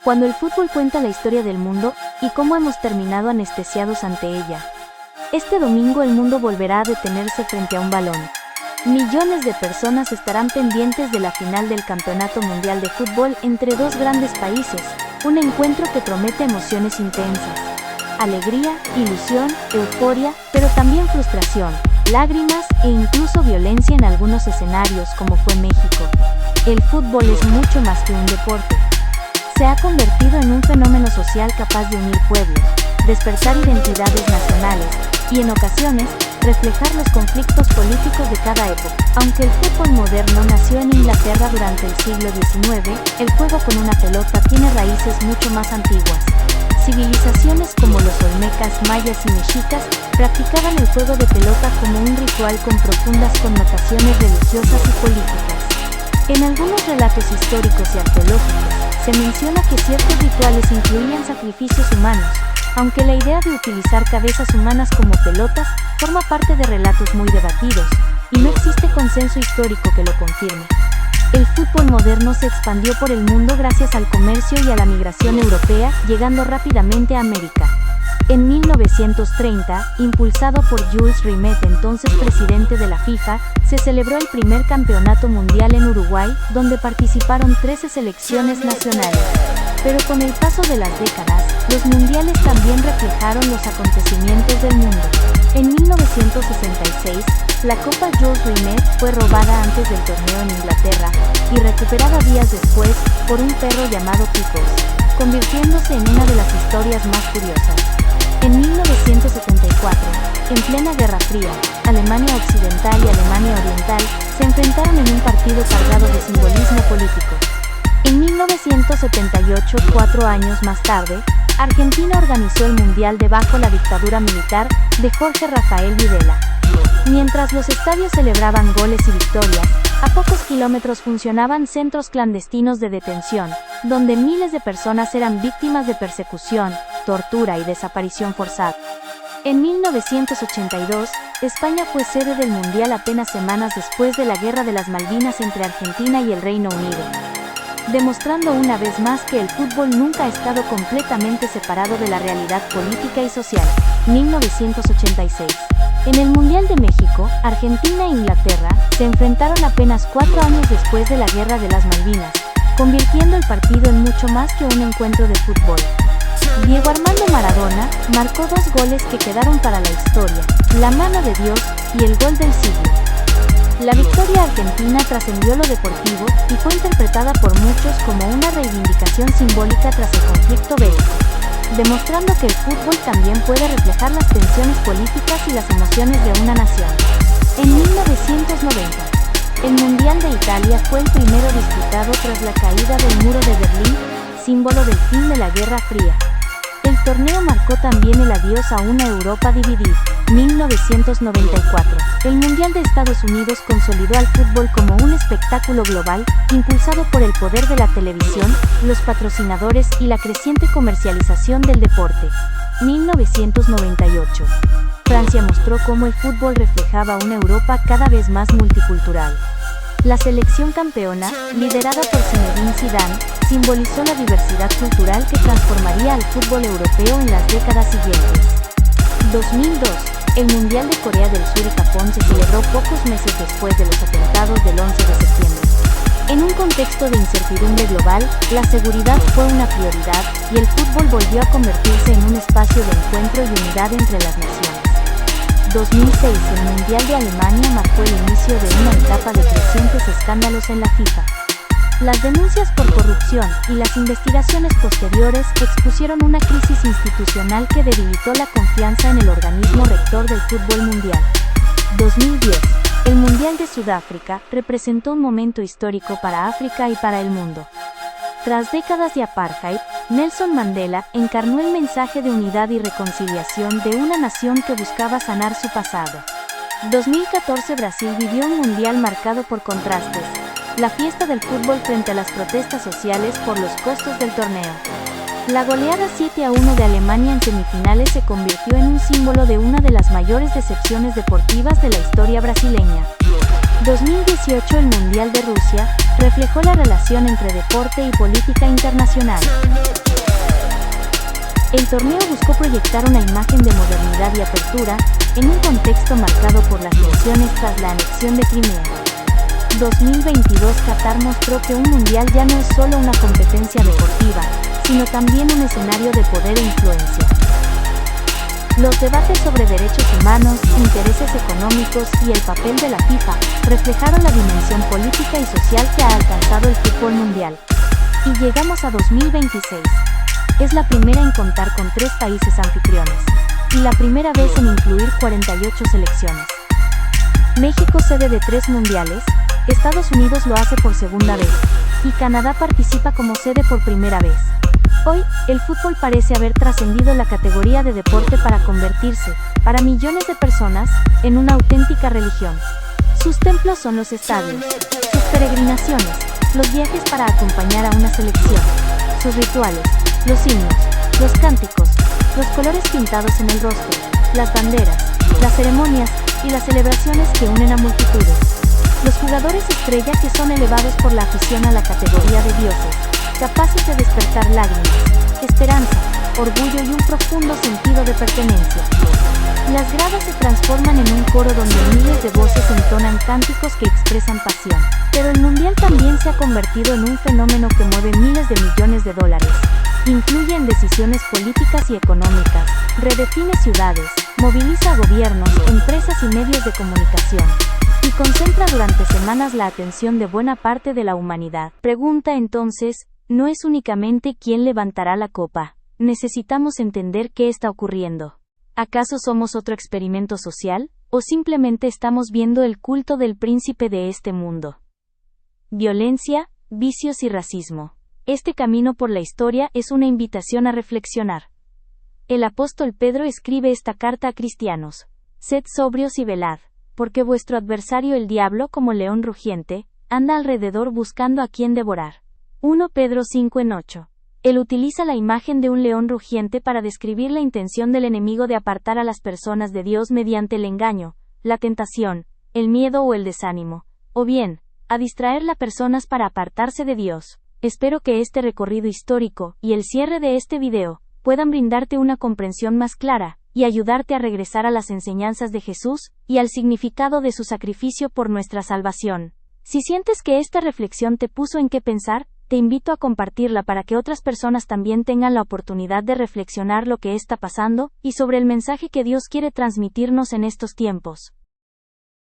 Cuando el fútbol cuenta la historia del mundo y cómo hemos terminado anestesiados ante ella. Este domingo el mundo volverá a detenerse frente a un balón. Millones de personas estarán pendientes de la final del Campeonato Mundial de Fútbol entre dos grandes países, un encuentro que promete emociones intensas. Alegría, ilusión, euforia, pero también frustración, lágrimas e incluso violencia en algunos escenarios como fue México. El fútbol es mucho más que un deporte. Se ha convertido en un fenómeno social capaz de unir pueblos, despertar identidades nacionales y, en ocasiones, reflejar los conflictos políticos de cada época. Aunque el fútbol moderno nació en Inglaterra durante el siglo XIX, el juego con una pelota tiene raíces mucho más antiguas. Civilizaciones como los olmecas, mayas y mexicas practicaban el juego de pelota como un ritual con profundas connotaciones religiosas y políticas. En algunos relatos históricos y arqueológicos, se menciona que ciertos rituales incluían sacrificios humanos, aunque la idea de utilizar cabezas humanas como pelotas forma parte de relatos muy debatidos, y no existe consenso histórico que lo confirme. El fútbol moderno se expandió por el mundo gracias al comercio y a la migración europea, llegando rápidamente a América. En 1930, impulsado por Jules Rimet, entonces presidente de la FIFA, se celebró el primer campeonato mundial en Uruguay, donde participaron 13 selecciones nacionales. Pero con el paso de las décadas, los mundiales también reflejaron los acontecimientos del mundo. En 1966, la Copa Jules Rimet fue robada antes del torneo en Inglaterra y recuperada días después por un perro llamado Pickles, convirtiéndose en una de las historias más curiosas. En 1974, en plena Guerra Fría, Alemania Occidental y Alemania Oriental se enfrentaron en un partido cargado de simbolismo político. En 1978, 4 años más tarde, Argentina organizó el Mundial bajo la dictadura militar de Jorge Rafael Videla. Mientras los estadios celebraban goles y victorias, a pocos kilómetros funcionaban centros clandestinos de detención, donde miles de personas eran víctimas de persecución, tortura y desaparición forzada. En 1982, España fue sede del Mundial apenas semanas después de la Guerra de las Malvinas entre Argentina y el Reino Unido, demostrando una vez más que el fútbol nunca ha estado completamente separado de la realidad política y social. 1986. En el Mundial de México, Argentina e Inglaterra se enfrentaron apenas 4 años después de la Guerra de las Malvinas, convirtiendo el partido en mucho más que un encuentro de fútbol. Diego Armando Maradona marcó 2 goles que quedaron para la historia, la mano de Dios y el gol del siglo. La victoria argentina trascendió lo deportivo y fue interpretada por muchos como una reivindicación simbólica tras el conflicto bélico, demostrando que el fútbol también puede reflejar las tensiones políticas y las emociones de una nación. En 1990, el Mundial de Italia fue el primero disputado tras la caída del muro de Berlín, símbolo del fin de la Guerra Fría. El torneo marcó también el adiós a una Europa dividida. 1994. El Mundial de Estados Unidos consolidó al fútbol como un espectáculo global, impulsado por el poder de la televisión, los patrocinadores y la creciente comercialización del deporte. 1998. Francia mostró cómo el fútbol reflejaba una Europa cada vez más multicultural. La selección campeona, liderada por Zinedine Zidane, simbolizó la diversidad cultural que transformaría al fútbol europeo en las décadas siguientes. 2002. El Mundial de Corea del Sur y Japón se celebró pocos meses después de los atentados del 11 de septiembre. En un contexto de incertidumbre global, la seguridad fue una prioridad, y el fútbol volvió a convertirse en un espacio de encuentro y unidad entre las naciones. 2006. El Mundial de Alemania marcó el inicio de una etapa de crecientes escándalos en la FIFA. Las denuncias por corrupción y las investigaciones posteriores expusieron una crisis institucional que debilitó la confianza en el organismo rector del fútbol mundial. 2010. El Mundial de Sudáfrica representó un momento histórico para África y para el mundo. Tras décadas de apartheid, Nelson Mandela encarnó el mensaje de unidad y reconciliación de una nación que buscaba sanar su pasado. 2014. Brasil vivió un mundial marcado por contrastes. La fiesta del fútbol frente a las protestas sociales por los costos del torneo. La goleada 7-1 de Alemania en semifinales se convirtió en un símbolo de una de las mayores decepciones deportivas de la historia brasileña. 2018. El Mundial de Rusia reflejó la relación entre deporte y política internacional. El torneo buscó proyectar una imagen de modernidad y apertura, en un contexto marcado por las tensiones tras la anexión de Crimea. 2022 Qatar mostró que un mundial ya no es solo una competencia deportiva, sino también un escenario de poder e influencia. Los debates sobre derechos humanos, intereses económicos y el papel de la FIFA reflejaron la dimensión política y social que ha alcanzado el fútbol mundial. Y llegamos a 2026. Es la primera en contar con 3 países anfitriones, y la primera vez en incluir 48 selecciones. México sede de 3 mundiales, Estados Unidos lo hace por segunda vez, y Canadá participa como sede por primera vez. Hoy, el fútbol parece haber trascendido la categoría de deporte para convertirse, para millones de personas, en una auténtica religión. Sus templos son los estadios, sus peregrinaciones, los viajes para acompañar a una selección, sus rituales, los himnos, los cánticos, los colores pintados en el rostro, las banderas, las ceremonias y las celebraciones que unen a multitudes. Los jugadores estrella que son elevados por la afición a la categoría de dioses, capaces de despertar lágrimas, esperanza, orgullo y un profundo sentido de pertenencia. Las gradas se transforman en un coro donde miles de voces entonan cánticos que expresan pasión. Pero el mundial también se ha convertido en un fenómeno que mueve miles de millones de dólares. Influye en decisiones políticas y económicas, redefine ciudades, moviliza a gobiernos, empresas y medios de comunicación, y concentra durante semanas la atención de buena parte de la humanidad. Pregunta entonces, no es únicamente quién levantará la copa. Necesitamos entender qué está ocurriendo. ¿Acaso somos otro experimento social, o simplemente estamos viendo el culto del príncipe de este mundo? Violencia, vicios y racismo. Este camino por la historia es una invitación a reflexionar. El apóstol Pedro escribe esta carta a cristianos. Sed sobrios y velad, porque vuestro adversario el diablo, como león rugiente, anda alrededor buscando a quien devorar. 1 Pedro 5:8. Él utiliza la imagen de un león rugiente para describir la intención del enemigo de apartar a las personas de Dios mediante el engaño, la tentación, el miedo o el desánimo, o bien, a distraer a personas para apartarse de Dios. Espero que este recorrido histórico, y el cierre de este video, puedan brindarte una comprensión más clara, y ayudarte a regresar a las enseñanzas de Jesús, y al significado de su sacrificio por nuestra salvación. Si sientes que esta reflexión te puso en qué pensar, te invito a compartirla para que otras personas también tengan la oportunidad de reflexionar lo que está pasando, y sobre el mensaje que Dios quiere transmitirnos en estos tiempos.